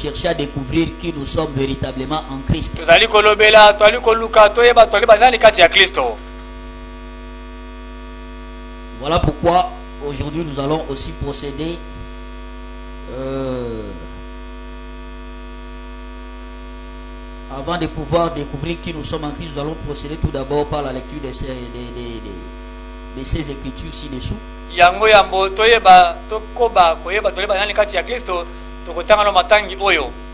chercher à découvrir qui nous sommes véritablement en Christ. Voilà pourquoi aujourd'hui nous allons aussi procéder avant de pouvoir découvrir qui nous sommes en Christ. Nous allons procéder tout d'abord par la lecture de ces écritures ci-dessous.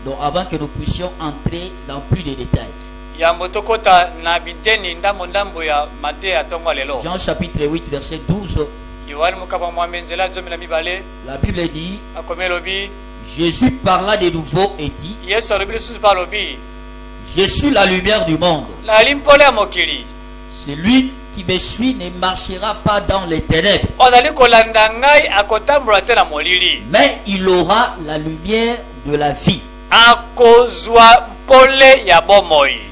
Donc avant que nous puissions entrer dans plus de détails. Jean chapitre 8 verset 12. La Bible dit, Jésus parla de nouveau et dit, je suis la lumière du monde. Celui qui me suit ne marchera pas dans les ténèbres, mais il aura la lumière de la vie.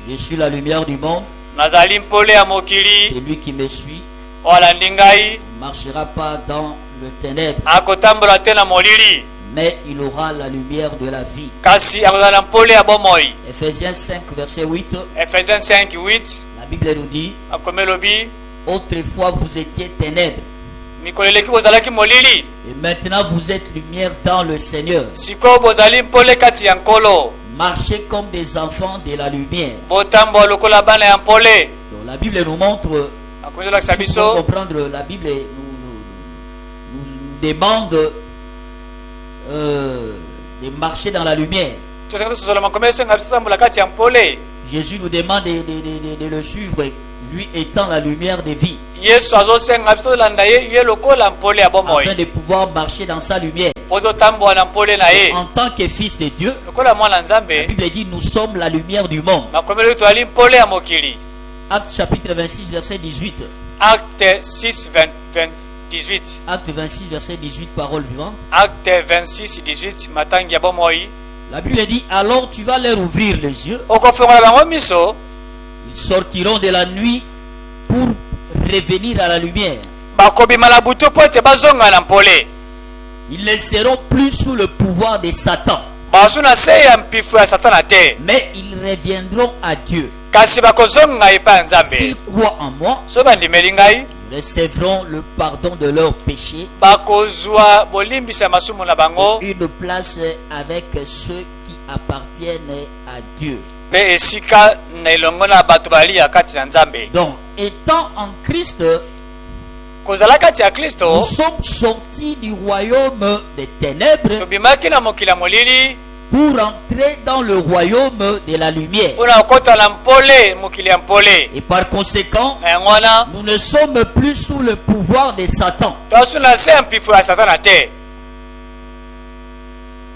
Je suis la lumière du monde. Celui qui me suit ne marchera pas dans le ténèbre, mais il aura la lumière de la vie. Ephésiens 5 verset 8. La Bible nous dit, autrefois vous étiez ténèbres, et maintenant vous êtes lumière dans le Seigneur. Marchez comme des enfants de la lumière. Donc la Bible nous montre, pour comprendre, la Bible nous demande de marcher dans la lumière. Jésus nous demande de le suivre, lui étant la lumière de vie, afin de pouvoir marcher dans sa lumière. En tant que fils de Dieu, la Bible dit nous sommes la lumière du monde. Acte chapitre 26 verset 18. Acte 6 18. Acte 26 verset 18, parole vivante. Acte 26 18. La Bible dit, alors tu vas leur ouvrir les yeux. Ils sortiront de la nuit pour revenir à la lumière. Ils ne seront plus sous le pouvoir de Satan, mais ils reviendront à Dieu. S'ils croient en moi, ils recevront le pardon de leurs péchés et une place avec ceux qui appartiennent à Dieu. Donc, étant en Christ, nous sommes sortis du royaume des ténèbres pour entrer dans le royaume de la lumière. Et par conséquent, nous ne sommes plus sous le pouvoir de Satan.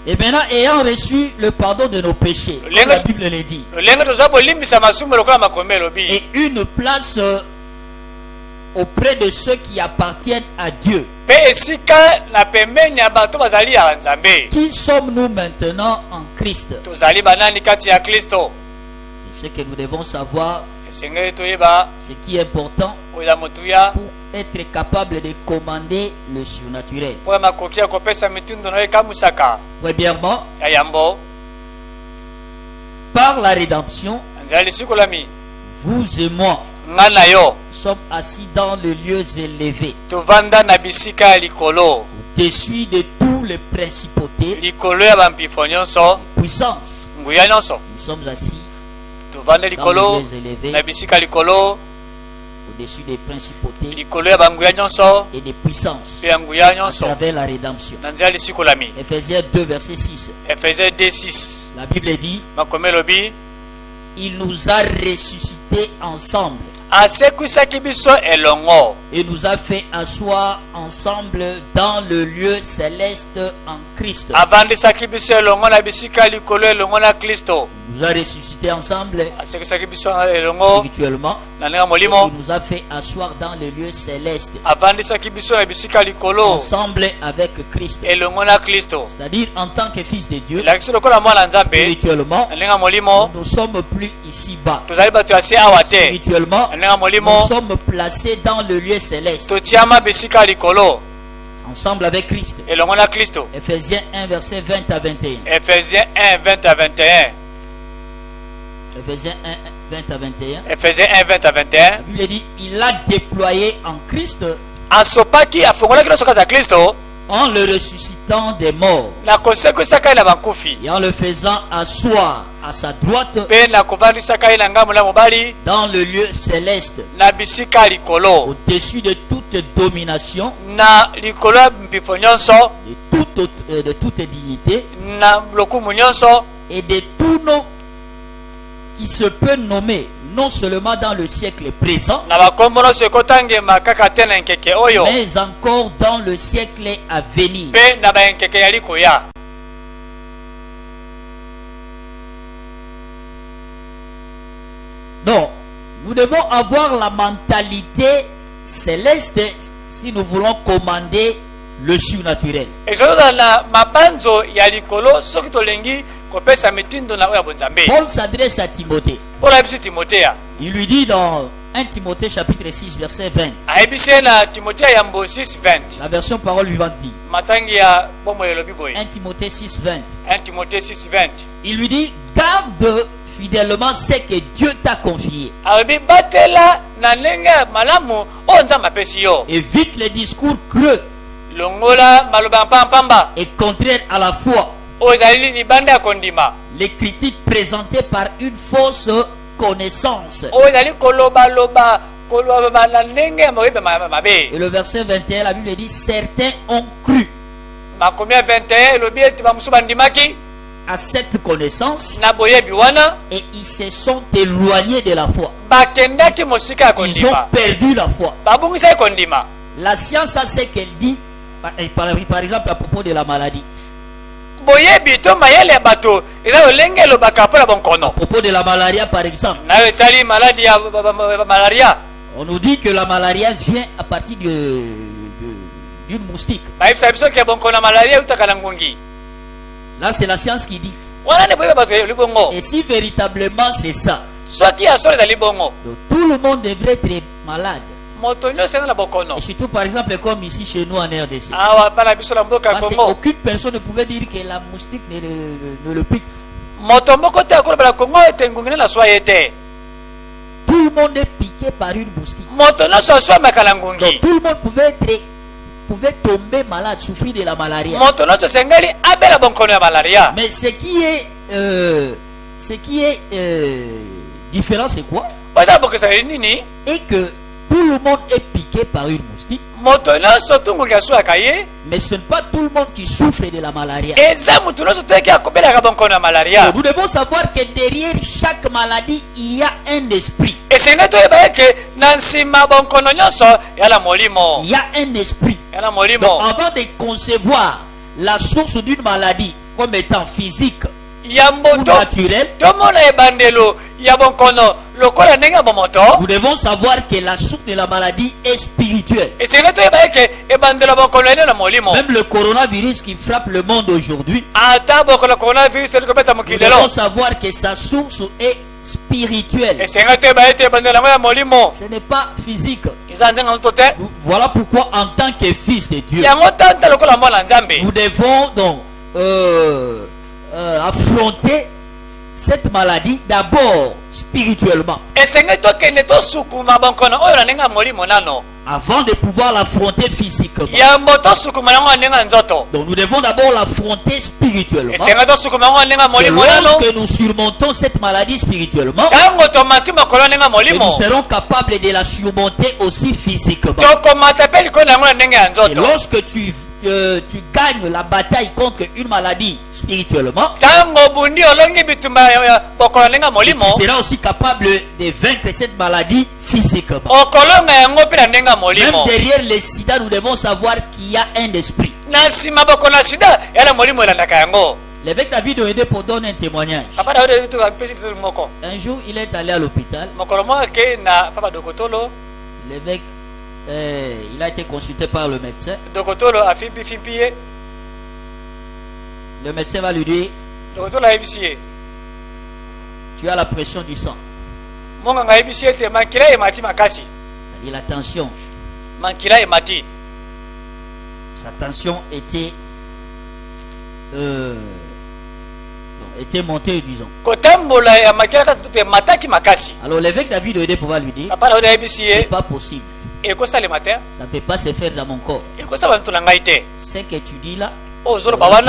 Et maintenant, ayant reçu le pardon de nos péchés, comme la Bible le dit, et une place auprès de ceux qui appartiennent à Dieu. Qui sommes-nous maintenant en Christ? C'est ce que nous devons savoir, ce qui est important pour être capable de commander le surnaturel. Premièrement, par la rédemption, vous et moi sommes assis dans le lieu élevé, au-dessus de tous les principautés, puissances. Nous sommes assis dans le lieu élevé, au-dessus des principautés et des puissances, à travers la rédemption. Ephésiens 2 verset 6. La Bible dit, il nous a ressuscités ensemble et nous a fait asseoir ensemble dans le lieu céleste en Christ. Nous a ressuscités ensemble spirituellement. Il nous a fait asseoir dans le lieu céleste ensemble avec Christ. C'est-à-dire en tant que fils de Dieu, spirituellement, nous ne sommes plus ici-bas. Spirituellement, nous sommes placés dans le lieu céleste. ensemble avec Christ. elongo Christo. Ephésiens 1 verset 20 à 21. Ephésiens 1 20 à 21. Ephésiens 1 20 à 21. Ephésiens 1 20 à 21. La Bible dit il a déployé en Christ asopaki afongolaki na soka za Kristo en le ressuscitant des morts na kosekwisa na bankufi et en le faisant asseoir à sa droite pe na kovandisa na ngambo la mobali dans le lieu céleste na bisika likolo au-dessus de toute domination na likolo mbifo nyonso de toute dignité na lokumu nyonso et de tout nom qui se peut nommer non seulement dans le siècle présent na bakombono sekotangema kaka tena nkeke oyo mais encore dans le siècle à venir. pe na bankeke ya likoya. Donc, nous devons avoir la mentalité céleste si nous voulons commander le surnaturel. ezozala mabanzo ya likolo soki tolengi kopesa mitindo na oya bonzambe. Paul s'adresse à Timothée. Paul ayebisi Timothée. Il lui dit dans 1 Timothée chapitre 6 verset 20. ayebisi na Timothée ya mbo 6:20. La version parole vivante dit. Matangi ya bombo elobi boye. 1 Timothée 6:20. 1 Timothée 6:20. Il lui dit garde fidèlement ce que Dieu t'a confié. Alobi batela na ndenge malamu o nzambe apesi yo. Évite les discours creux longola maloba mpamba et contraire à la foi. o ezali libanda ya kondima. Les critiques présentées par une fausse connaissance. o ezali koloba na ndenge ya moyebe mabe. Et le verset 21, la Bible dit certains ont cru makomi ya 21 elobi ete bamosusu bandimaki à cette connaissance na boyebi wana et ils se sont éloignés de la foi. bakendaki mosika ya Ils ont kondima perdu la foi. babungisaki kondima. La science a ce qu'elle dit, par exemple à propos de la maladie. boyebi to mayele ya bato eza lolenge elobaka mpo na bonkono. À propos de la malaria, par exemple, nayo etali maladi ya malaria. on nous dit que la malaria vient à partir d'une moustique. bayebisa biso ke bonkono ya malaria eutaka na ngungi. Là, c'est la science qui dit. wana nde boyeba bato eli bongo. Et si véritablement c'est ça, soki ya solo ezali bongo donc tout le monde devrait être malade. moto nyonso eza na bokono. Et surtout, par exemple, comme ici chez nous en RDC. awa pana biso na mboka ya Parce Congo qu'aucune personne ne pouvait dire que la moustique ne le pique. moto moko te akolobela Congo ete ngungi nde na swa ye te. Tout le monde est piqué par une moustique. moto nyonso aswamaka na Donc ngungi. tout le monde pouvait tomber malade, souffrir de la malaria. moto nyonso esengeli abela bonkono ya malaria. Mais ce qui est différent, c'est quoi? oza bokesana nini Et que tout le monde est piqué par une moustique. moto nyonso tu ngungi aswaka ye Mais ce n'est pas tout le monde qui souffre de la malaria. eza motu nyonso toyeki akobelaka bonkono ya malaria. Nous devons savoir que derrière chaque maladie, il y a un esprit. esengeli toyeba eke na nsima bonkono nyonso ya na molimo. Il y a un esprit. ya na Donc molimo. avant de concevoir la source d'une maladie comme étant physique ya ou mboto naturelle, tomona ebandelo ya bonkono lokola ndenge ya bomoto. nous devons savoir que la source de la maladie est spirituelle. esengeli toyeba eke ebandelo ya bonkono ene na molimo. Même le coronavirus qui frappe le monde aujourd'hui, ata bokono coronavirus teli kobeta nous mokili devons lelo. savoir que sa source est spirituelle. esengeli toyeba ete ebandelo yango ya molimo Ce n'est pas physique. eza ndenge nzoto te. Voilà pourquoi en tant que fils de Dieu, yango tanta lokola mwana nzambe nous devons donc affronter cette maladie d'abord spirituellement esengeli tokende tosukuma bonkono oyo na ndenge ya molimo nano avant de pouvoir l'affronter physiquement. yambo tosukuma yango na ndenge ya nzoto. Donc nous devons d'abord l'affronter spirituellement. esengeli tosukuma yango na ndenge ya C'est molimo nano lorsque nous surmontons cette maladie spirituellement ntango tomati mokolo na ndenge ya que nous molimo serons capables de la surmonter aussi physiquement. tokomata mpe likolo na yango na ndenge ya Et nzoto. lorsque tu gagnes la bataille contre une maladie spirituellement, ntango obundi olongi bitumba ya bokolo na ndenge ya molimo tu seras aussi capable de vaincre cette maladie physiquement. okolonga yango mpe na ndenge ya Même molimo. derrière le sida, nous devons savoir qu'il y a un esprit. na nsima bokolo na sida ya na molimo elandaka yango. L'évêque David Oede pour donner un témoignage. papa dawide tu apesi titre moko Un jour, il est allé à l'hôpital. mokolo moko akei na papa dokotolo. L'évêque, il a été consulté par le médecin. dokotolo afimpi ye. Le médecin va lui dire, dokotolo ayebisi ye tu as la pression du sang. monganga ayebisi ete mankila emati makasi. Il dit, la tension, mankila emati Sa tension était montée, disons. Alors l'évêque David aurait pouvoir lui dire, c'est pas possible. Ça ne peut pas se faire dans mon corps. Ce que tu dis là, la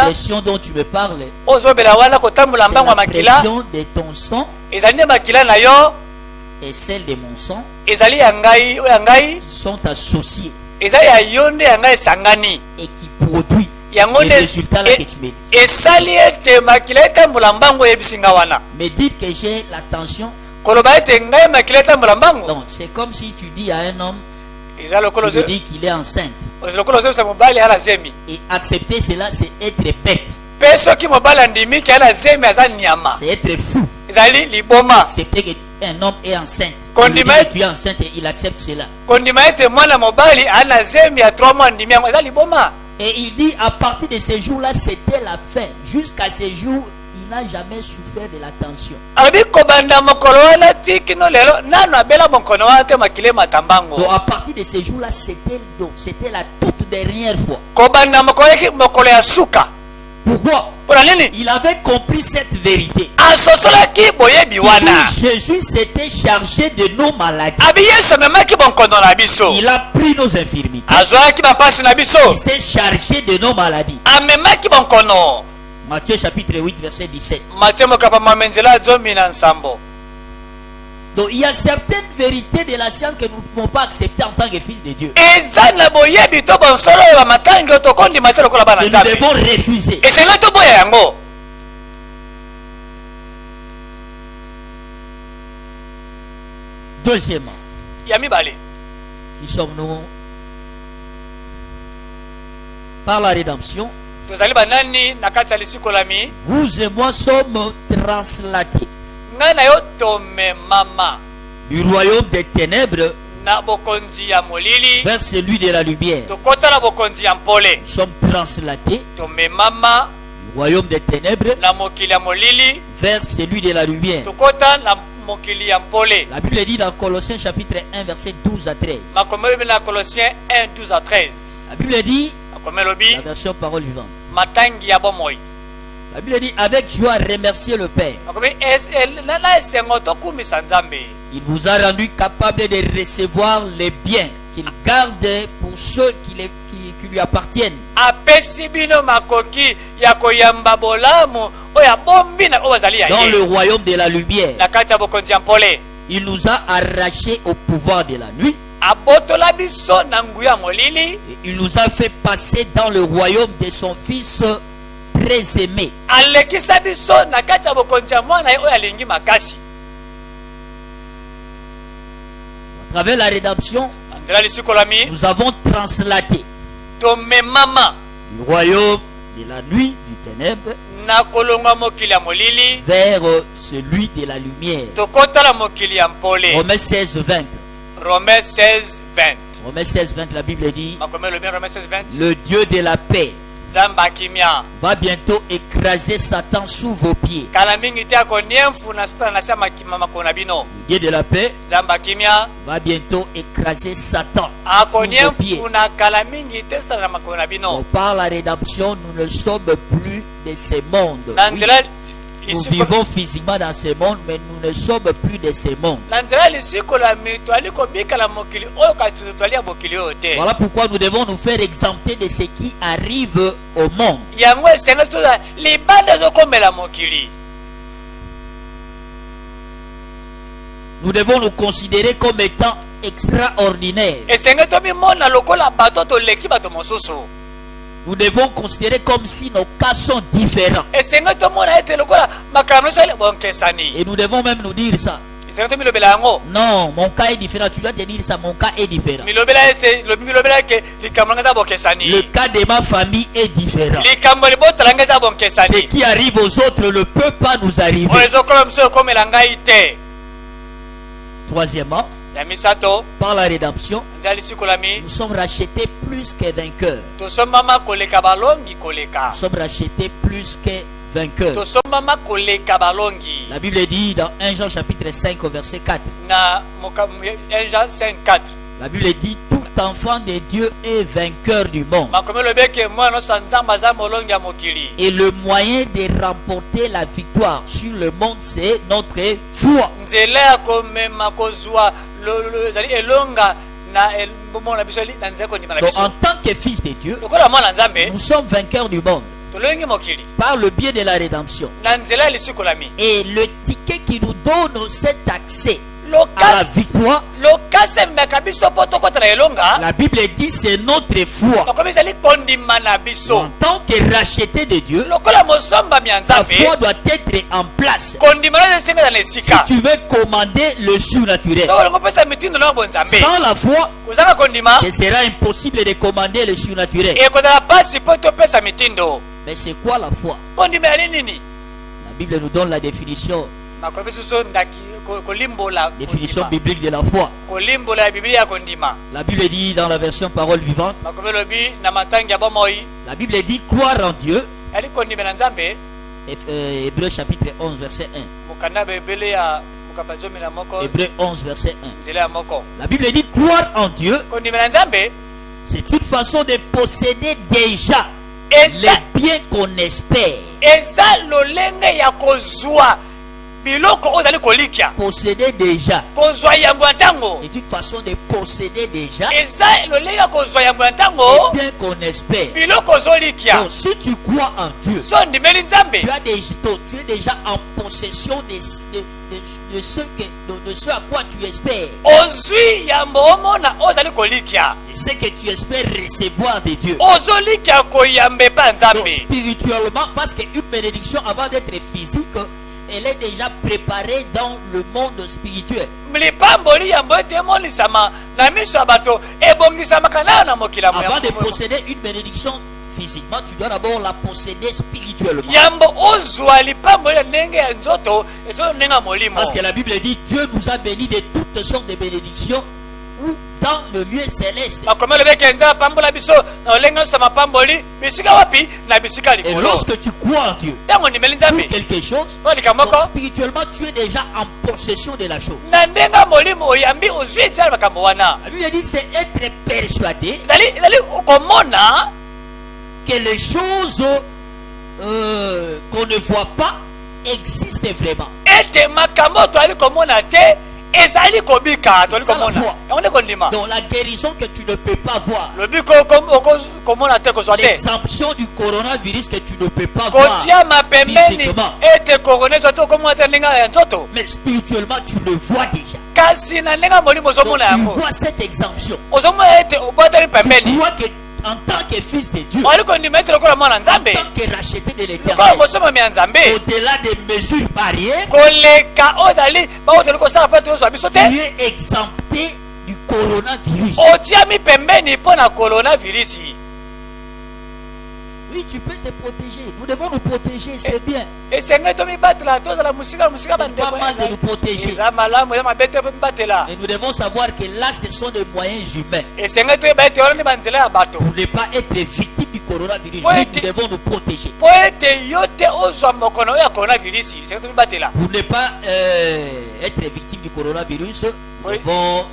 pression dont tu me parles, c'est la pression de ton sang et celle de mon sang sont associées et qui produit les résultats là que tu me dis. Mais dites que j'ai la tension. Donc c'est comme si tu dis à un homme, tu lui dis qu'il est enceinte. Et accepter cela, c'est être bête. C'est être fou. Accepter qu'un homme est enceinte. Tu es enceinte et il accepte cela. Et il dit à partir de ces jours-là, c'était la fin. Jusqu'à ces jours, il n'a jamais souffert de la tension. Donc à partir de ces jours-là, c'était la toute dernière fois. Pourquoi? Il avait compris cette vérité. Jésus s'était chargé de nos maladies. Il a pris nos infirmités. Il s'est chargé de nos maladies. Matthieu chapitre 8 verset 17. Donc il y a certaines vérités de la science que nous ne pouvons pas accepter en tant que fils de Dieu. Que nous devons refuser. Deuxièmement, qui sommes-nous? Par la rédemption, vous et moi sommes translatés du royaume des ténèbres vers celui de la lumière. Nous sommes translatés du royaume des ténèbres vers celui de la lumière. La Bible dit dans Colossiens chapitre 1 verset 12 à 13. La Bible dit, la version parole vivante, la Bible dit, avec joie remerciez le Père. Il vous a rendu capable de recevoir les biens qu'il garde pour ceux qui lui appartiennent. Dans le royaume de la lumière, il nous a arrachés au pouvoir de la nuit. Et il nous a fait passer dans le royaume de son Fils très aimé. À travers la rédemption, nous avons translaté du royaume de la nuit, du ténèbre, vers celui de la lumière. Romains 16, 20. Romains 16, 20. Romains 16, 20, la Bible dit, le Dieu de la paix va bientôt écraser Satan sous vos pieds. Le Dieu de la paix va bientôt écraser Satan sous vos pieds. Donc, par la rédemption, nous ne sommes plus de ce monde. Nous vivons physiquement dans ce monde, mais nous ne sommes plus de ce monde. Voilà pourquoi nous devons nous faire exempter de ce qui arrive au monde. Nous devons nous considérer comme étant extraordinaires. Nous devons considérer comme si nos cas sont différents. Et nous devons même nous dire ça. Non, mon cas est différent. Tu dois te dire ça, mon cas est différent. Le cas de ma famille est différent. Ce qui arrive aux autres ne peut pas nous arriver. Troisièmement, par la rédemption, nous sommes rachetés plus que vainqueurs. Nous sommes rachetés plus que vainqueurs. La Bible dit dans 1 Jean chapitre 5 au verset 4. La Bible dit, tout enfant de Dieu est vainqueur du monde. Et le moyen de remporter la victoire sur le monde, c'est notre foi. Donc, en tant que fils de Dieu, nous sommes vainqueurs du monde par le biais de la rédemption. Et le ticket qui nous donne cet accès à la victoire, la Bible dit c'est notre foi. En tant que racheté de Dieu, ta foi doit être en place. Si tu veux commander le surnaturel, sans la foi, il sera impossible de commander le surnaturel. Mais c'est quoi la foi? La Bible nous donne la définition. Définition biblique de la foi. La Bible dit dans la version parole vivante, la Bible dit croire en Dieu. Hébreux chapitre 11 verset 1. Hébreux 11 verset 1. La Bible dit croire en Dieu, c'est une façon de posséder déjà les biens qu'on espère. Posséder déjà. C'est une façon de posséder déjà les biens qu'on espère. Donc, si tu crois en Dieu, tu es déjà en possession de ce à quoi tu espères. C'est ce que tu espères recevoir de Dieu. Donc, spirituellement, parce qu'une bénédiction avant d'être physique, elle est déjà préparée dans le monde spirituel. Avant de posséder une bénédiction physiquement, tu dois d'abord la posséder spirituellement. Parce que la Bible dit Dieu nous a bénis de toutes sortes de bénédictions dans le lieu céleste. Et lorsque tu crois en Dieu pour quelque chose, donc spirituellement tu es déjà en possession de la chose. La Bible dit c'est être persuadé que les choses qu'on ne voit pas existent vraiment. Donc la guérison que tu ne peux pas voir, l'exemption du coronavirus que tu ne peux pas voir physiquement, mais spirituellement tu le vois déjà. Donc tu vois cette exemption. Tu vois que en tant que fils de Dieu, en tant que racheté de l'Éternel, au-delà des mesures barrières, tu es exempté du coronavirus. Oui, tu peux te protéger. Nous devons nous protéger, c'est bien. C'est pas mal de nous protéger. Et nous devons savoir que là, ce sont des moyens humains. Pour ne pas être victime du coronavirus, nous devons nous protéger. Pour ne pas être victime du coronavirus, nous devons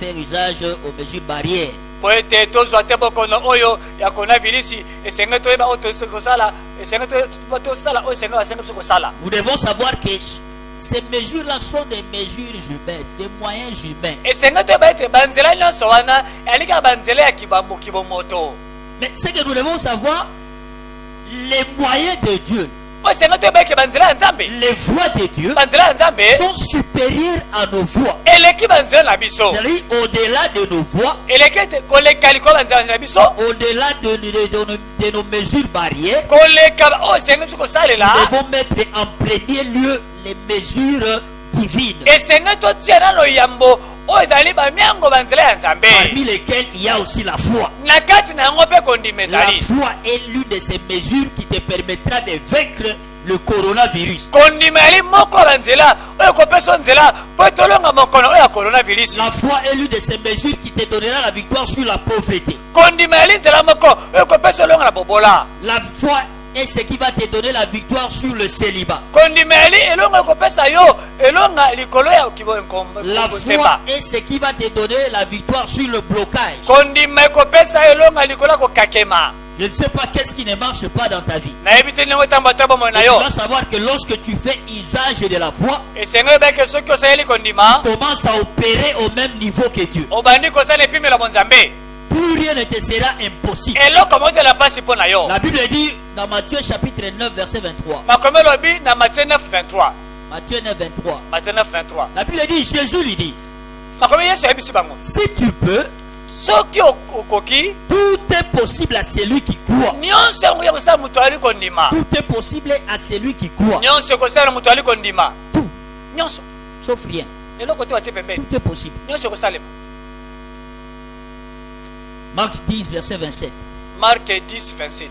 faire usage aux mesures barrières. Nous devons savoir que ces mesures-là sont des mesures humaines, des moyens humains. Mais ce que nous devons savoir, les moyens de Dieu, les voies de Dieu sont supérieures à nos voies. C'est-à-dire au-delà de nos voies, au-delà de nos mesures barrières, nous devons mettre en premier lieu les mesures divines, parmi lesquelles il y a aussi la foi. La foi est l'une de ces mesures qui te permettra de vaincre le coronavirus. La foi est l'une de ces mesures qui te donnera la victoire sur la pauvreté. La foi est ce qui va te donner la victoire sur le célibat. La foi est ce qui va te donner la victoire sur le blocage. Je ne sais pas qu'est-ce qui ne marche pas dans ta vie. Tu dois savoir que lorsque tu fais usage de la foi, tu commences à opérer au même niveau que Dieu. Plus rien ne te sera impossible. La Bible dit dans Matthieu chapitre 9 verset 23. Matthieu 9 23. La Bible dit, Jésus lui dit, si tu peux, tout est possible à celui qui croit. Tout est possible à celui qui croit. Tout. Sauf rien. Tout est possible. Marc 10 verset 27. Marc 10 27.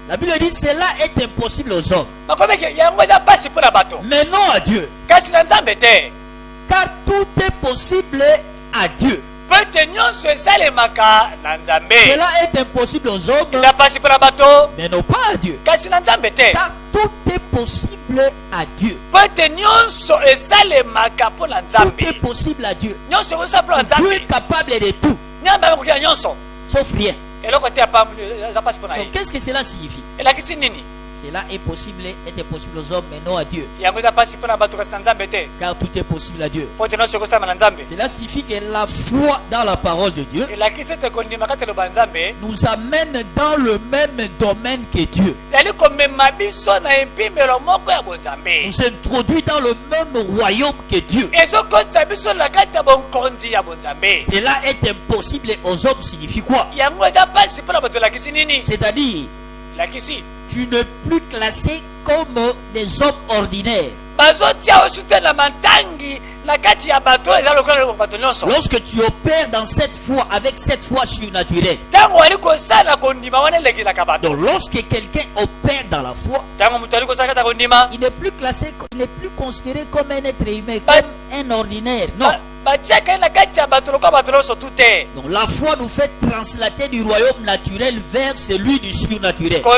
La Bible dit, cela est impossible aux hommes, mais non à Dieu. Car tout est possible à Dieu. Cela est impossible aux hommes, mais non pas à Dieu. Car tout est possible à Dieu. Tout est possible à Dieu. Dieu est capable de tout, sauf rien. Donc qu'est-ce que cela signifie? Cela est possible, était possible aux hommes, mais non à Dieu. Car tout est possible à Dieu. Cela signifie que la foi dans la parole de Dieu nous amène dans le même domaine que Dieu. Nous introduit dans le même royaume que Dieu. Cela est impossible aux hommes signifie quoi? C'est-à-dire, tu n'es plus classé comme des hommes ordinaires. Lorsque tu opères dans cette foi, avec cette foi surnaturelle, donc lorsque quelqu'un opère dans la foi, il n'est plus classé, il n'est plus considéré comme un être humain, comme un ordinaire. Non. Donc la foi nous fait translater du royaume naturel vers celui du surnaturel. Nous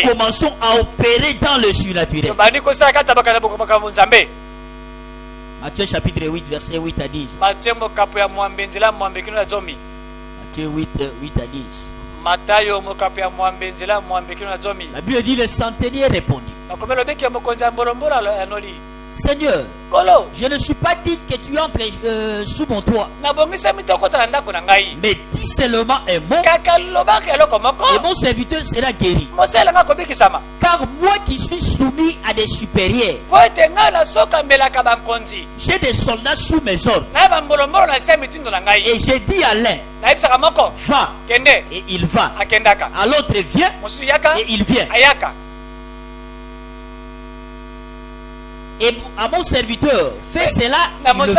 commençons à opérer dans le surnaturel. Matthieu chapitre 8 verset 8 à 10. Matthieu 8 à 10. La Bible dit, le centenier répondit, Seigneur, je ne suis pas dit que tu entres sous mon toit, mais dis seulement un mot et mon serviteur sera guéri. Car moi qui suis soumis à des supérieurs, j'ai des soldats sous mes ordres, et j'ai dit à l'un, va, et il va, à l'autre viens, et il vient, et à mon serviteur, fais cela, il le fait.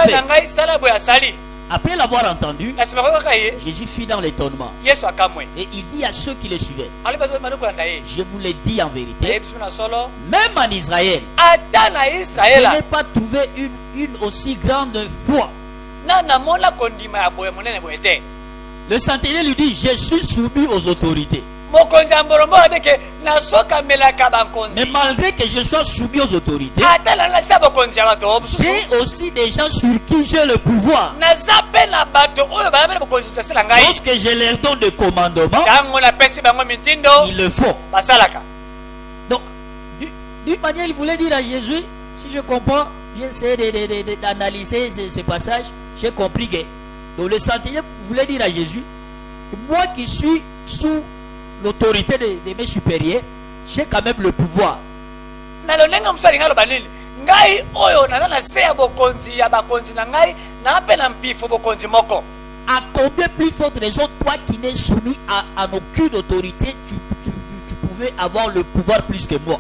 Après l'avoir entendu, Jésus fut dans l'étonnement, et il dit à ceux qui le suivaient, je vous l'ai dit en vérité, même en Israël, je n'ai pas trouvé une aussi grande foi. Le centenier lui dit, je suis soumis aux autorités. Mais malgré que je sois soumis aux autorités, j'ai aussi des gens sur qui j'ai le pouvoir. Lorsque je leur donne des commandements, ils le font. Donc, d'une manière, il voulait dire à Jésus, si je comprends, j'essaie d'analyser ce passage, j'ai compris que donc le centenier voulait dire à Jésus, moi qui suis sous l'autorité de mes supérieurs, j'ai quand même le pouvoir. À combien plus forte raison, toi qui n'es soumis à aucune autorité, tu pouvais avoir le pouvoir plus que moi.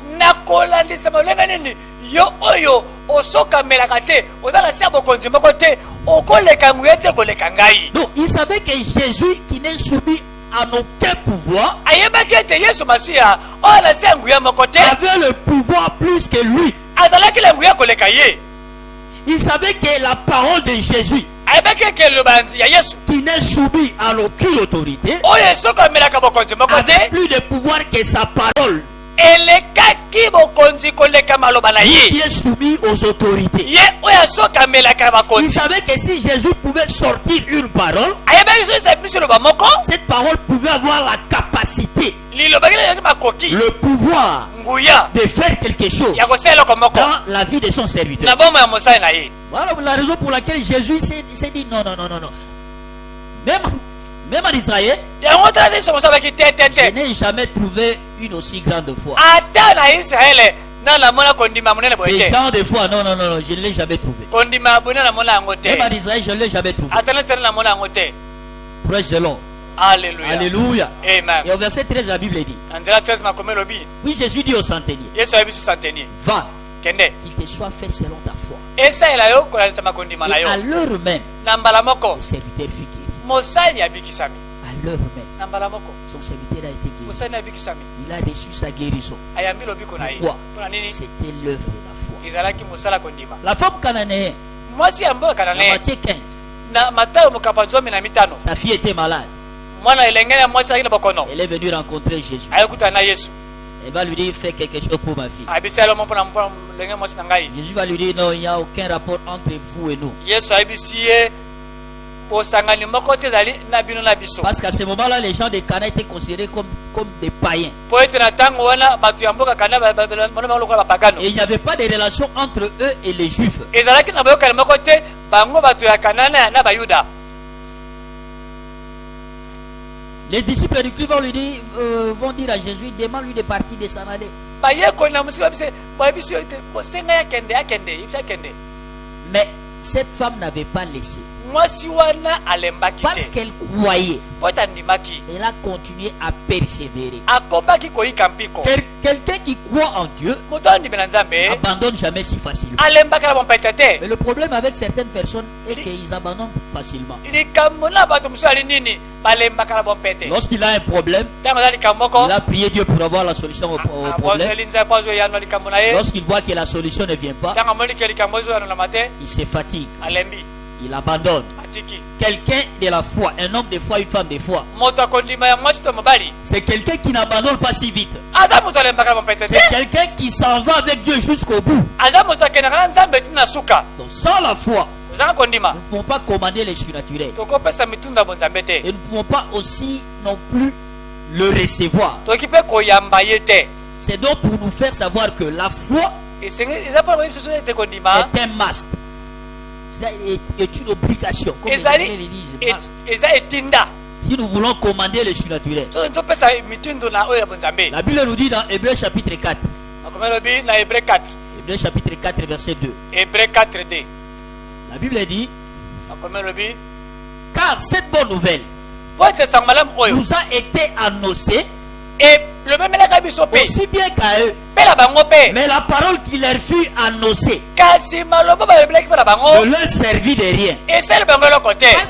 Donc il savait que Jésus qui n'est soumis à aucun pouvoir avait le pouvoir plus que lui. Il savait que la parole de Jésus qui n'est soumis à aucune autorité, avec plus de pouvoir que sa parole, qui est soumis aux autorités. Il savait que si Jésus pouvait sortir une parole, cette parole pouvait avoir la capacité, le pouvoir de faire quelque chose dans la vie de son serviteur. Voilà la raison pour laquelle Jésus s'est dit non. Même en Israël, je n'ai jamais trouvé une aussi grande foi. Ce genre de foi, non, je ne l'ai jamais trouvé. Même en Israël, je ne l'ai jamais trouvé. Praise the Lord. Alléluia. Alléluia. Amen. Et au verset 13, la Bible dit, oui, Jésus dit au centenier, va, qu'il te soit fait selon ta foi. Et à l'heure même, le serviteur fut guéri. À l'heure même, son serviteur a été guéri. Il a reçu sa guérison. Pourquoi? C'était l'œuvre de la foi. La femme cananéenne, dans Matthieu 15, sa fille était malade. Elle est venue rencontrer Jésus. Elle va lui dire, fais quelque chose pour ma fille. Jésus va lui dire, non, il n'y a aucun rapport entre vous et nous. Parce qu'à ce moment-là, les gens de Cana étaient considérés comme des païens. Et il n'y avait pas de relation entre eux et les Juifs. Les disciples du Christ vont dire à Jésus, demande-lui de partir de s'en aller. Mais cette femme n'avait pas laissé. Parce qu'elle croyait, elle a continué à persévérer. Quelqu'un qui croit en Dieu n'abandonne jamais si facilement. Mais le problème avec certaines personnes est qu'ils abandonnent facilement. Lorsqu'il a un problème, il a prié Dieu pour avoir la solution au problème. Lorsqu'il voit que la solution ne vient pas, il se fatigue. Il abandonne. Quelqu'un de la foi, un homme de foi, une femme de foi, c'est quelqu'un qui n'abandonne pas si vite. C'est quelqu'un qui s'en va avec Dieu jusqu'au bout. Donc sans la foi, nous ne pouvons pas commander les surnaturels. Et nous ne pouvons pas aussi non plus le recevoir. C'est donc pour nous faire savoir que la foi est un must. C'est une obligation. Comme les Anglais le disent, si nous voulons commander le surnaturel. La Bible nous dit dans Hébreux chapitre 4. Hébreux chapitre 4 verset 2. La Bible dit, car cette bonne nouvelle nous a été annoncée aussi bien qu'à eux. Mais la parole qui leur fut annoncée ne leur servit de rien. Parce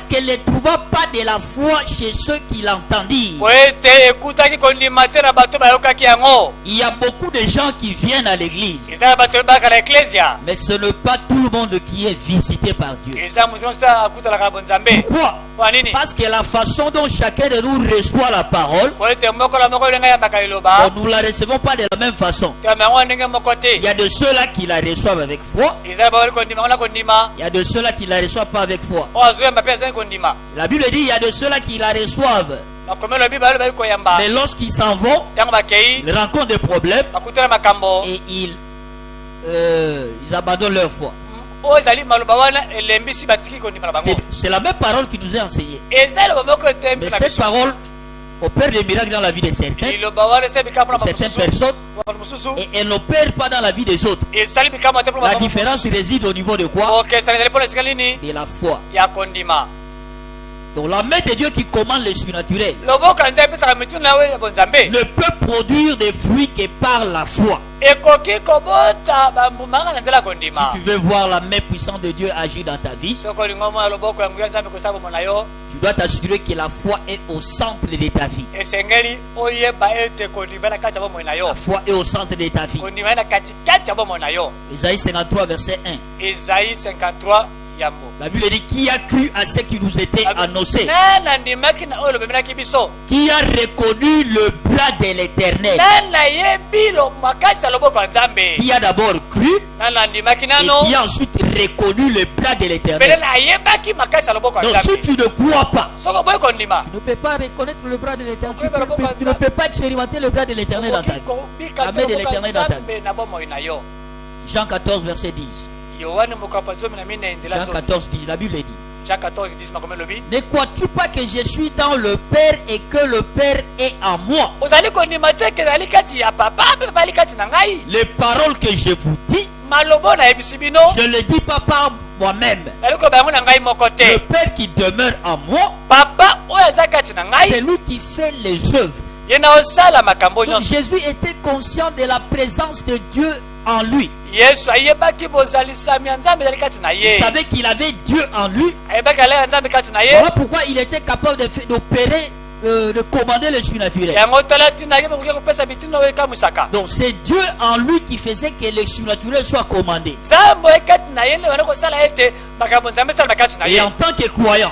qu'elle ne trouva pas de la foi chez ceux qui l'entendirent. Il y a beaucoup de gens qui viennent à l'église. Mais ce n'est pas tout le monde qui est visité par Dieu. Pourquoi? Parce que la façon dont chacun de nous reçoit la parole, nous ne la recevons pas de la même façon. Il y a de ceux-là qui la reçoivent avec foi. Il y a de ceux-là qui la reçoivent pas avec foi. La Bible dit il y a de ceux-là qui la reçoivent. Mais lorsqu'ils s'en vont, ils rencontrent des problèmes et ils abandonnent leur foi. C'est la même parole qui nous est enseignée. Mais cette parole opère des miracles dans la vie de certaines personnes et elle n'opère pas dans la vie des autres. La différence réside au niveau de quoi? De la foi. Donc la main de Dieu qui commande le surnaturel ne peut produire des fruits que par la foi. Si tu veux voir la main puissante de Dieu agir dans ta vie, tu dois t'assurer que la foi est au centre de ta vie. La foi est au centre de ta vie. Ésaïe 53 verset 1. La Bible dit qui a cru à ce qui nous était annoncé, qui a reconnu le bras de l'Éternel, qui a d'abord cru et qui a ensuite reconnu le bras de l'Éternel. Donc si tu ne crois pas, tu ne peux pas reconnaître le bras de l'Éternel, tu ne peux pas expérimenter le bras de l'Éternel dans ta vie, la main de l'Éternel dans ta vie. Jean 14 verset 10. Jean 14 dit, la Bible dit, Jean 14 dit, ne crois-tu pas que je suis dans le Père et que le Père est en moi? Les paroles que je vous dis, je ne les dis pas par moi-même. Le Père qui demeure en moi, c'est lui qui fait les œuvres. Donc, Jésus était conscient de la présence de Dieu en lui. Il savait qu'il avait Dieu en lui. Voilà pourquoi il était capable d'opérer, de commander le surnaturel. Donc c'est Dieu en lui qui faisait que le surnaturel soit commandé. Et en tant que croyant,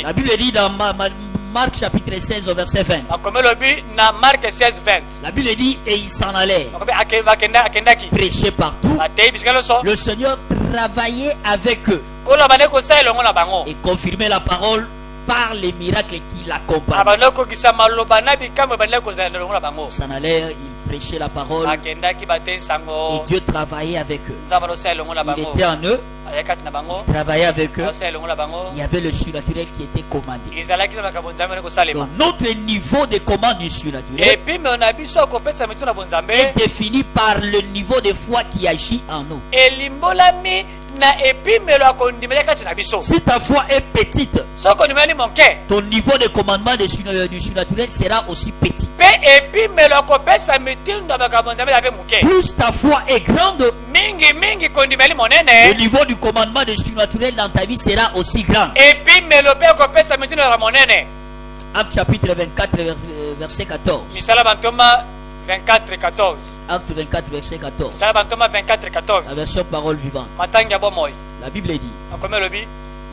la Bible dit dans Marc chapitre 16 au verset 20. La Bible dit et il s'en allait prêcher partout. Le Seigneur travaillait avec eux et confirmait la parole par les miracles qui l'accompagnaient. Il s'en allait, il prêchait la parole et Dieu travaillait avec eux. Il était en eux, il travaillait avec eux. Il y avait le surnaturel qui était commandé. Donc notre niveau de commande du surnaturel est défini par le niveau de foi qui agit en nous. Si ta foi est petite, ton niveau de commandement du surnaturel sera aussi petit. Plus ta foi est grande, le niveau du commandement du surnaturel dans ta vie sera aussi grand. Acte chapitre 24 verset 14. 24-14. Acte 24 verset 14. 24-14. La version parole vivante. La Bible dit,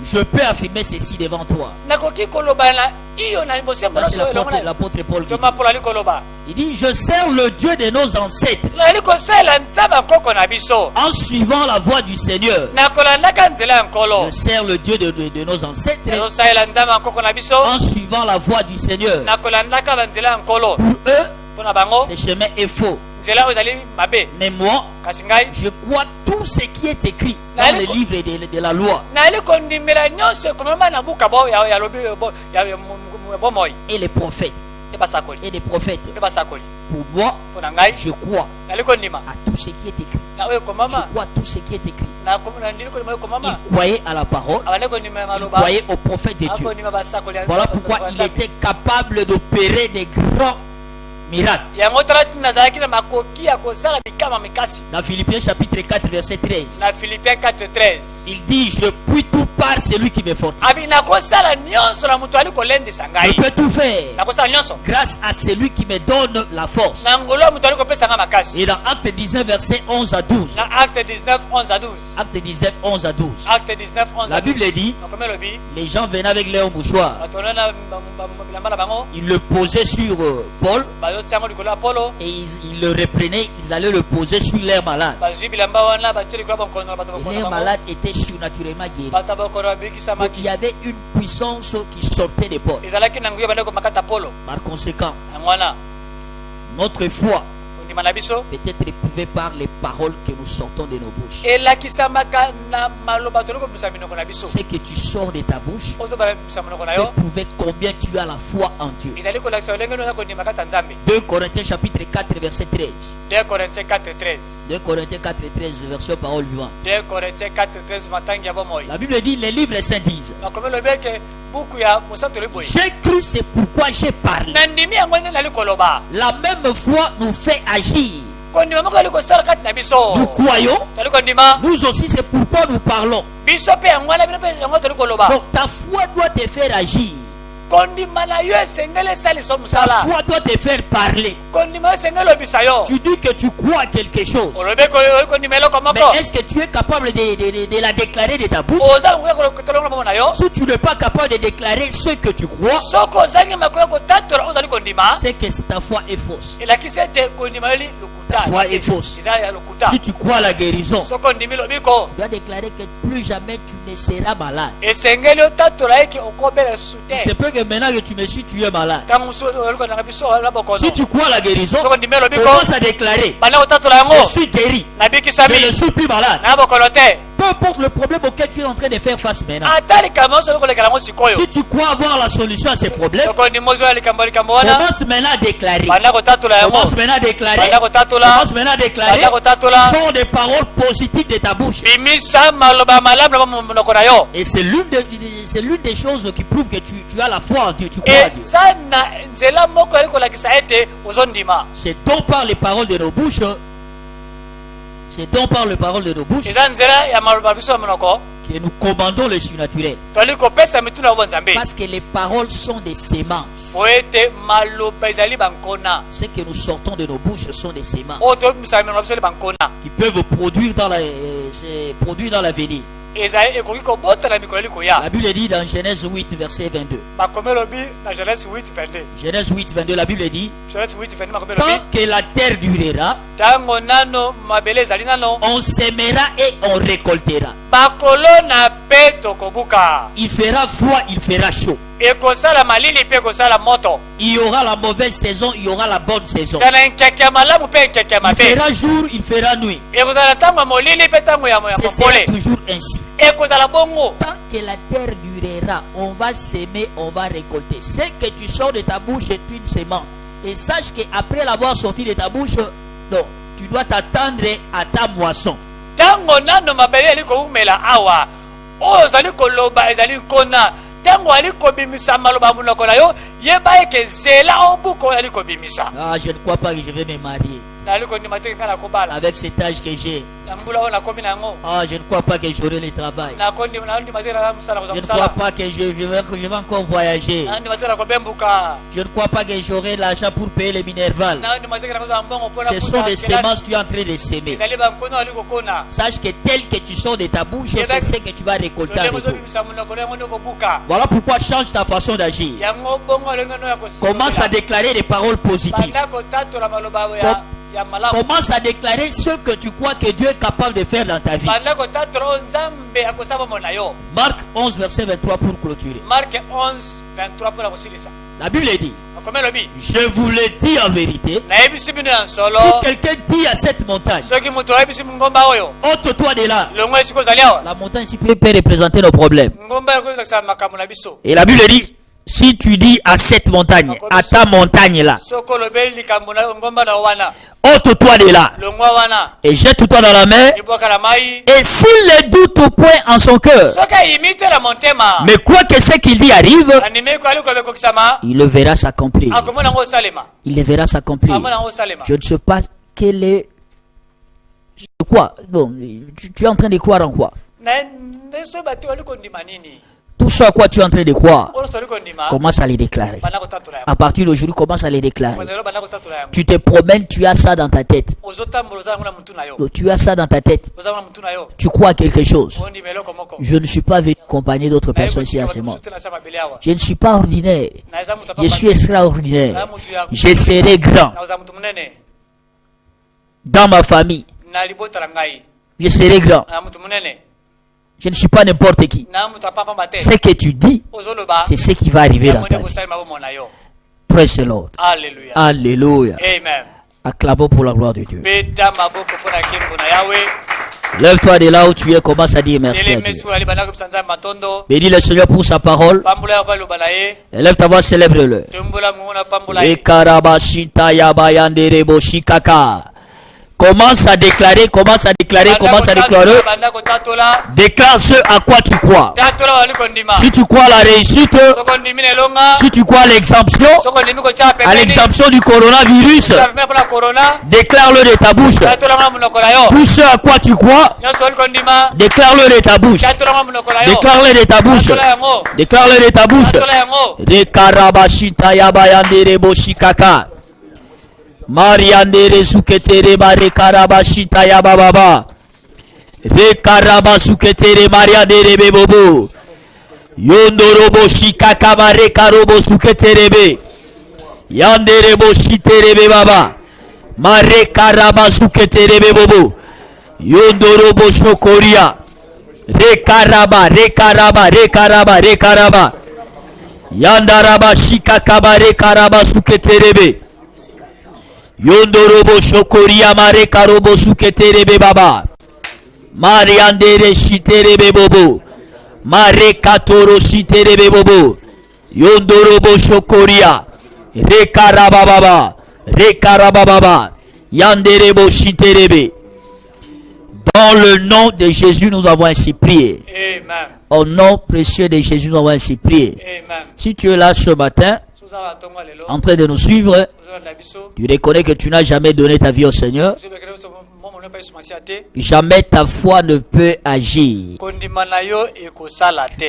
je peux affirmer ceci devant toi. L'apôtre Paul dit, il dit, je sers le Dieu de nos ancêtres en suivant la voie du Seigneur. Je sers le Dieu de nos ancêtres en suivant la voie du Seigneur. Pour eux, ce chemin est faux. Mais moi, je crois tout ce qui est écrit dans les livres de la loi. Et les prophètes. Et les prophètes. Pour moi, je crois à tout ce qui est écrit. Je crois à tout ce qui est écrit. Il croyait à la parole. Il croyait aux prophètes de Dieu. Voilà pourquoi il était capable d'opérer des grands miracle. Dans Philippiens chapitre 4 verset 13. Il dit, je puis tout par celui qui me fortifie. Je peux tout faire grâce à celui qui me donne la force. Et dans Acte 19 verset 11 à 12. Acte 19 11 à 12. La Bible dit, les gens venaient avec leur mouchoir. Ils le posaient sur Paul. Et ils le reprenaient, ils allaient le poser sur l'air malade. Et l'air malade était surnaturellement guéri. Donc il y avait une puissance qui sortait de Paul. Par conséquent, notre foi peut-être éprouvée par les paroles que nous sortons de nos bouches. Ce que tu sors de ta bouche peut prouver combien tu as la foi en Dieu. 2 Corinthiens chapitre 4 verset 13. 2 Corinthiens 4 13 version parole vivante. La Bible dit, les livres saints disent, j'ai cru, c'est pourquoi j'ai parlé. La même foi nous fait agir. Nous croyons, nous aussi c'est pourquoi nous parlons. Donc ta foi doit te faire agir. Ta foi doit te faire parler. Tu dis que tu crois à quelque chose. Mais est-ce que tu es capable de la déclarer de ta bouche? Si tu n'es pas capable de déclarer ce que tu crois, c'est que ta foi est fausse. Ta foi est fausse. Si tu crois à la guérison, tu dois déclarer que plus jamais tu ne seras malade. Il se peut que maintenant que tu me suis, tu es malade. Si tu crois à la guérison, commence à déclarer: je suis guéri, je ne suis plus malade. Peu importe le problème auquel tu es en train de faire face maintenant. Si tu crois avoir la solution à ces problèmes, commence maintenant à déclarer. Commence maintenant à déclarer. Commence maintenant à déclarer. Sont des paroles positives de ta bouche. Et c'est l'une des choses qui prouve que tu as la foi en Dieu. Tu crois à Dieu. C'est donc par les paroles de nos bouches. C'est donc par les paroles de nos bouches que nous commandons le surnaturel. Parce que les paroles sont des semences. Ce que nous sortons de nos bouches sont des semences qui peuvent produire dans l'avenir. La Bible dit dans Genèse 8 verset 22. Genèse 8 22, la Bible dit: tant que la terre durera, on sèmera et on récoltera. Il fera froid, il fera chaud. Il y aura la mauvaise saison, il y aura la bonne saison. Il fera jour, il fera nuit. Ce sera toujours ainsi. Tant que la terre durera, on va s'aimer, on va récolter. Ce que tu sors de ta bouche est une semence. Et sache qu'après l'avoir sorti de ta bouche, non, tu dois t'attendre à ta moisson. Ah, je ne crois pas que je vais me marier avec cet âge que j'ai. Ah, je ne crois pas que j'aurai le travail. Je ne crois pas que je vais encore voyager. Je ne crois pas que j'aurai l'argent pour payer les Minerval. Ce sont des semences que tu es en train de s'aimer. Sache que tel que tu sors de ta bouche, c'est ce que tu vas récolter. Voilà pourquoi change ta façon d'agir. Commence à déclarer des paroles positives. Commence à déclarer ce que tu crois que Dieu est capable de faire dans ta vie. Marc 11 verset 23 pour clôturer. La Bible dit: je vous le dis en vérité, si quelqu'un dit à cette montagne, ôte-toi de là, la montagne ici peut représenter nos problèmes. Et la Bible dit: si tu dis à cette montagne, à ta montagne là, ôte-toi de là et jette-toi dans la mer, et s'il ne doute au point en son cœur, mais croit que ce qu'il dit arrive, il le verra s'accomplir. Il le verra s'accomplir. Je ne sais pas quel est... Quoi? Bon, tu es en train de croire en quoi? Tout ce à quoi tu es en train de croire, commence à les déclarer. À partir d'aujourd'hui, commence à les déclarer. Tu te promènes, tu as ça dans ta tête. Tu as ça dans ta tête. Tu crois à quelque chose. Je ne suis pas venu accompagner d'autres personnes ici à ce monde. Je ne suis pas ordinaire. Je suis extraordinaire. Je serai grand. Dans ma famille, je serai grand. Je ne suis pas n'importe qui. Ce que tu dis, c'est ce qui va arriver dans ta vie. Praise the Lord. Alléluia. Alléluia. Amen. Acclamons pour la gloire de Dieu. Lève-toi de là où tu es, commence à dire merci à Dieu. Bénis le Seigneur pour sa parole. Et lève ta voix, célèbre-le. Commence à déclarer. Déclare ce à quoi tu crois. Si tu crois à la réussite, si tu crois à l'exemption du coronavirus, déclare-le de ta bouche. Tout ce à quoi tu crois, déclare-le de ta bouche. Déclare-le de ta bouche. Déclare-le de ta bouche. De karabashita yabayandere boshikaka. Mariandere suketere bare karabashita yabababa. Re karabasuketere mariandere bebobo. Yondorobo shikaka bare karobo suketere be. Yandere boshitere be baba. Mare karabasuketere bebobo. Yondorobo shokoria. Re karaba. Yandaraba shikaka bare karabasuketere be. Yondorobo shokoria mare karobo suketerebe baba. Mariandere shiterebe bobo. Mare katoro shiterebe bobo. Yondorobo shokoria. Rekarababa. Yanderebo shiterebe. Dans le nom de Jésus, nous avons ainsi prié. Amen. Au nom précieux de Jésus, nous avons ainsi prié. Amen. Si tu es là ce matin, en train de nous suivre, tu reconnais que tu n'as jamais donné ta vie au Seigneur. Jamais ta foi ne peut agir.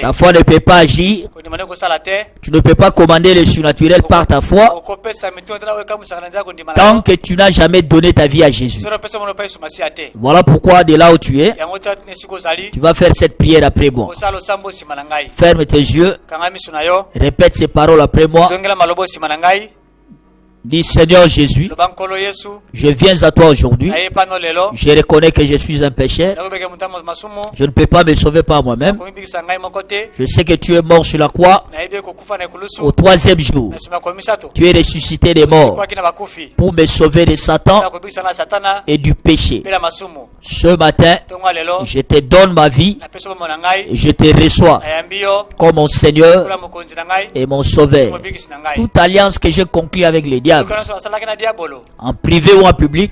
Ta foi ne peut pas agir. Tu ne peux pas commander le surnaturel par ta foi tant que tu n'as jamais donné ta vie à Jésus. Voilà pourquoi de là où tu es, tu vas faire cette prière après moi. Ferme tes yeux. Répète ces paroles après moi. Dis Seigneur Jésus, je viens à toi aujourd'hui. Je reconnais que je suis un pécheur. Je ne peux pas me sauver par moi-même. Je sais que tu es mort sur la croix au 3e jour. Tu es ressuscité des morts pour me sauver de Satan et du péché. Ce matin, je te donne ma vie et je te reçois comme mon Seigneur et mon Sauveur. Toute alliance que j'ai conclue avec les diables, en privé ou en public,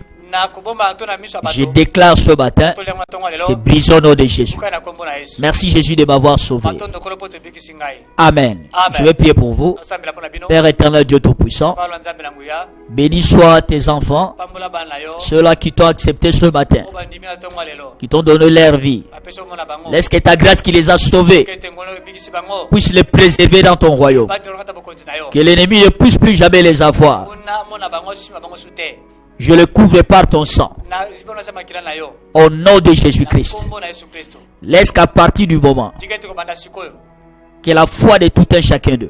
je déclare ce matin, c'est brisé au nom de Jésus. Merci Jésus de m'avoir sauvé. Amen. Je vais prier pour vous. Père éternel, Dieu Tout-Puissant, bénis soient tes enfants, ceux-là qui t'ont accepté ce matin, qui t'ont donné leur vie. Laisse que ta grâce qui les a sauvés puisse les préserver dans ton royaume. Que l'ennemi ne puisse plus jamais les avoir. Je le couvre par ton sang. Au nom de Jésus-Christ. Laisse qu'à partir du moment que la foi de tout un chacun d'eux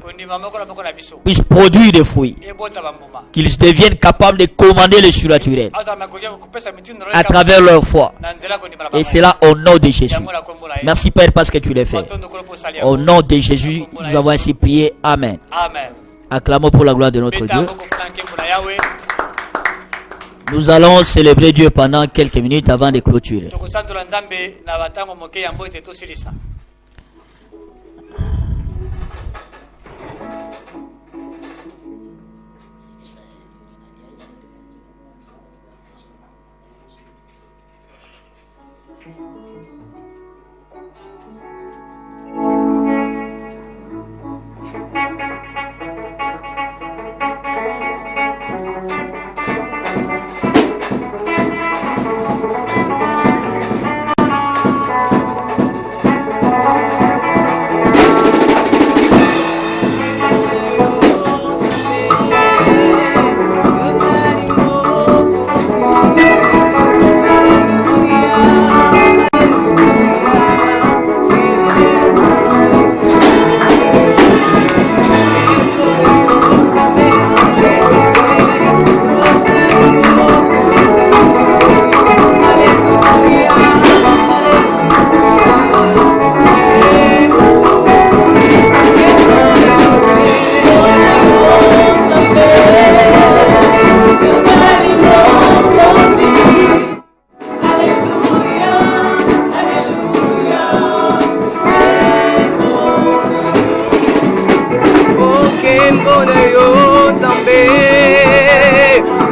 puisse produire des fruits, qu'ils deviennent capables de commander le surnaturel à travers leur foi. Et c'est là au nom de Jésus. Merci Père parce que tu l'as fait. Au nom de Jésus, nous avons ainsi prié. Amen. Acclamons pour la gloire de notre Dieu. Nous allons célébrer Dieu pendant quelques minutes avant de clôturer.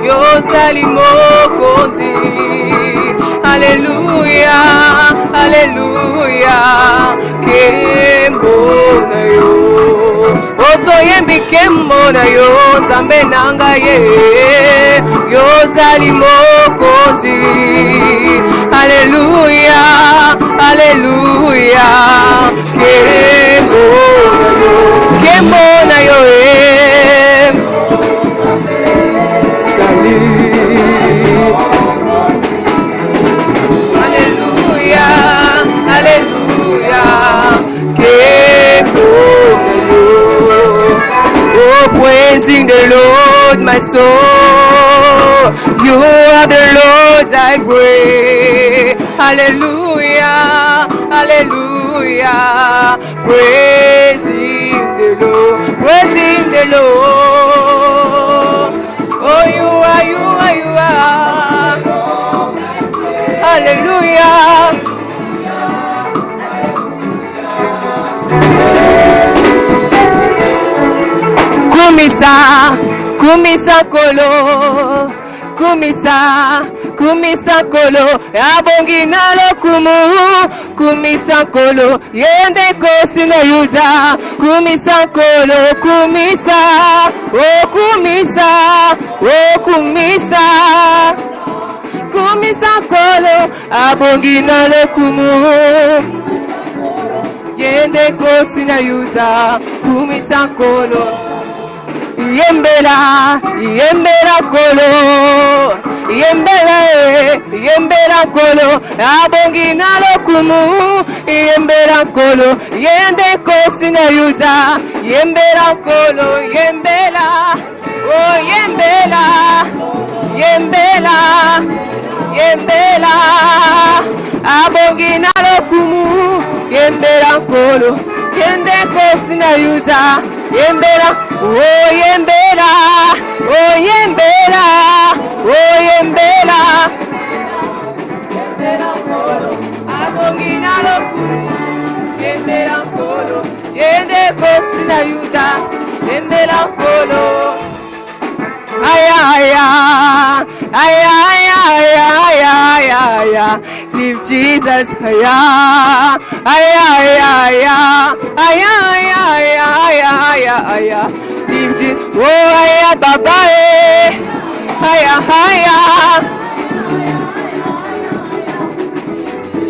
Yo salimoko mokonzi. Alléluia, alléluia, kembo na yo. Otoyembi kembo na yo, Nzambe nanga ye, yozali mokonzi. Alléluia, alléluia, kembo na yo, salut. Alléluia, alléluia, kembo na yo. Oh, praising the Lord, my soul. You are the Lord, I pray. Hallelujah, hallelujah. Praising the Lord, praising the Lord. Oh, you are, you are, you are. Hallelujah. Kumisa, kumisa kolo, kumisa kolo, abongi nalo kumu, kumisa kolo, yende kosi na yuda, kumisa kolo, kumisa, oh kumisa, oh kumisa, kumisa kolo, abongi nalo kumu, yende kosi na yuda, kumisa kolo. Yembela, yembela kolo, yembela kolo, abongi nalo kumu, yembela kolo, yende kosi na yuda, yembela kolo, yembela, oh yembela, yembela, yembela, abongi nalo kumu, yembela kolo, yende kosi na yuda, yembela, oh yembela, oh yembela, oh yembela, yembela kolo, abongina lo kumu, yembela kolo, yende kosi na yuda, yembela kolo, aya aya, aya aya aya aya aya, live Jesus, aya aya aya aya aya aya aya aya aya, live Jesus, oh aya baba aya aya,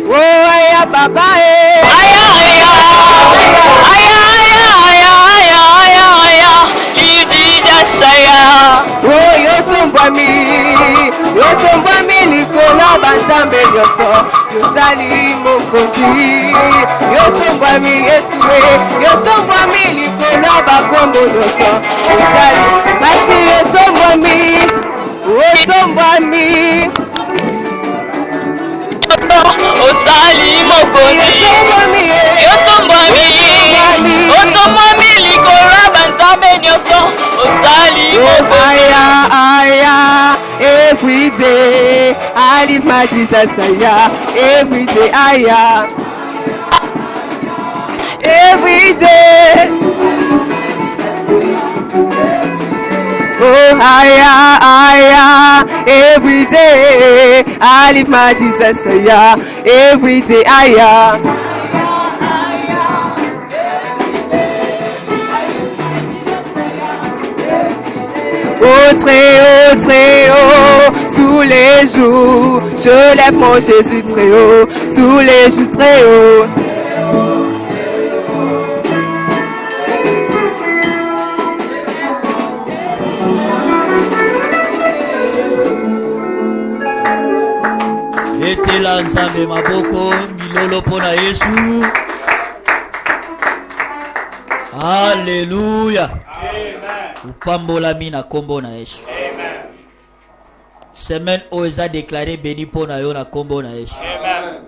oh aya baba aya aya aya aya aya aya aya, live Jesus aya, oh yotumbwa mi likolo banzambe nyoso, yozali mokonzi, yotumbwa mi Yesu yotumbwa mi likolo bakombo nyoso, yozali basi yotumbwa mi, ozali mokonzi, yotumbwa mi likolo banzambe nyoso, ozali mokonzi. Aya, every day I live my Jesus, aya, every day, aya, every day. Oh, aya, aya, every day I live my Jesus, aya, every day, aya. Oh très haut, sous les joues, je lève mon Jésus très haut, sous les joues très haut. Etela nzambe maboko, milolo pona Yesu. Alléluia. Upambola mina kombo na Yesu. Amen. Semaine oza déclaré béni pona yo na kombo na Yesu. Amen.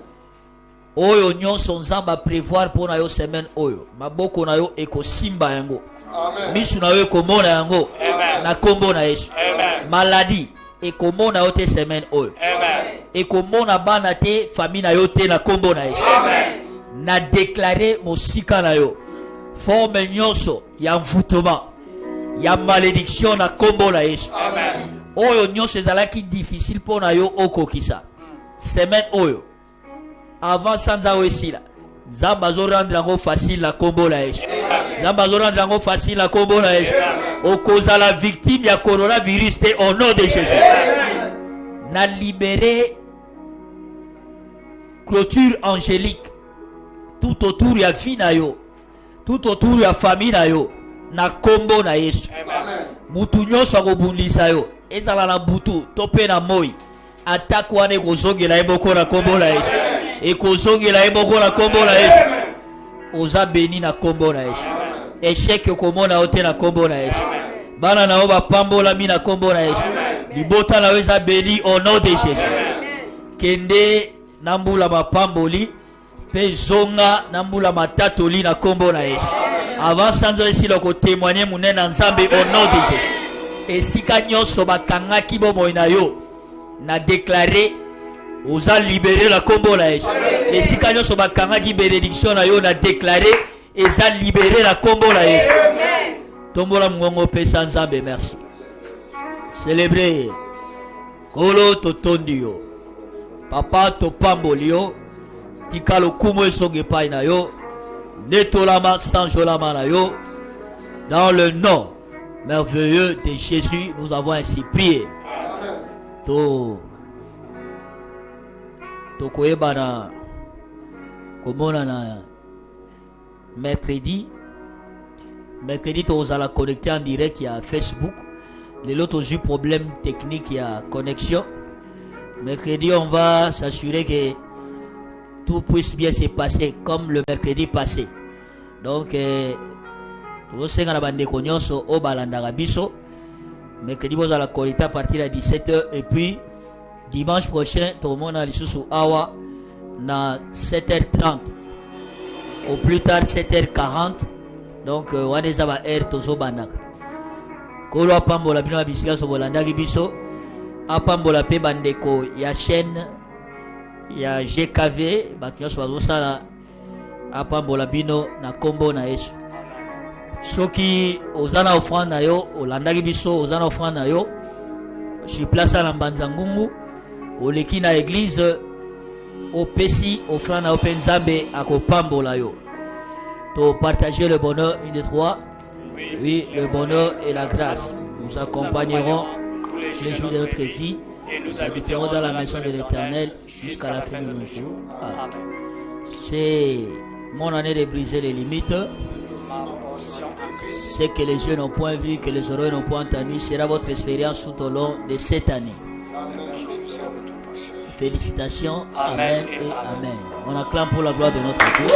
Oyo nyonso nzamba prévoir pona yo semaine oyo. Maboko na yo eko simba yango. Amen. Misu na yo eko mona yango. Amen. Na kombo na Yesu. Amen. Maladie eko mona yo te semaine oyo. Amen. Eko mona bana te famille na yo te na kombo na Yesu. Amen. Na déclaré mosika na yo. Forme nyonso ya mvutoma, ya malédiction na kombo na Yesu. Amen. Oyo nyonso ezalaki difficile pour na yo okokisa. Semaine oyo. Avant sanza oesila. Zamba zo rendre yango facile la combo la yesu. Zamba zo rendre yango facile la combo la yesu. Okoza la victime ya coronavirus te au nom de Jésus. Na libéré clôture angélique tout autour ya vie na yo, tout autour ya famille na yo, na combo na yesu. Mutu nyonso akobundisa yo ezala na butu to pe na moi attaque wana ekozongela eboko na kombo na yesu, ekozongela eboko na kombo na yesu. Oza beni na kombo na yesu. Échec okomona ote na kombo na yesu. Bana na yo bapambolami na kombo na yesu. Libota na yo eza beni au nom de Jésus. Kende na mbula mapamboli pe zonga na mbula matatoli na kombo na yesu. Avant sanzo esila ko témoigner munena nzambe au nom de Jésus. Esika nyonso bakangaki bomoi na yo na déclarer oza libéré la kombo na yesu. Esika nyonso bakangaki bénédiction na yo na déclarer eza libéré la kombo na yesu. Tombola mungongo pesa nzambe merci. Célébrer kolo totondi yo. Papa topamboli yo. Tikalo kumo esonge pai na yo. Netolama sanjolama na yo. Dans le nom merveilleux de Jésus, nous avons ainsi prié. To koyeba na komona na mercredi tu allons connecter en direct à Facebook. Les autres ont eu problème technique à connexion. Mercredi on va s'assurer que tout puisse bien se passer comme le mercredi passé. Donc tosenga na bande konyonso o balanda biso. Mercredi vous allez connecter à partir de 17h et puis dimanche prochain tout le monde a lisusu awa na 7h30 au plus tard 7h40. Donc waneza ba air tozo banaka kolo apambola bino bisika so bolanda biso apambola pe bandeko ya chaîne ya GKV bakyoso bazosala apambola bino na kombo na Yesu. Soki ozana offrande na yo olandaki biso ozana offrande na yo sur place à Lambanzangungu oleki na église opesi offrande na open nzambe akopambola yo. To partager le bonheur, 1, 2, 3. Oui, le bonheur et la grâce nous accompagneront tous les jours de notre vie et nous habiterons dans la maison de l'Éternel jusqu'à la fin de nos jours. C'est mon année de briser les limites. C'est que les yeux n'ont point vu, que les oreilles n'ont point entendu, sera votre expérience tout au long de cette année. Félicitations, amen et amen. On acclame pour la gloire de notre Dieu.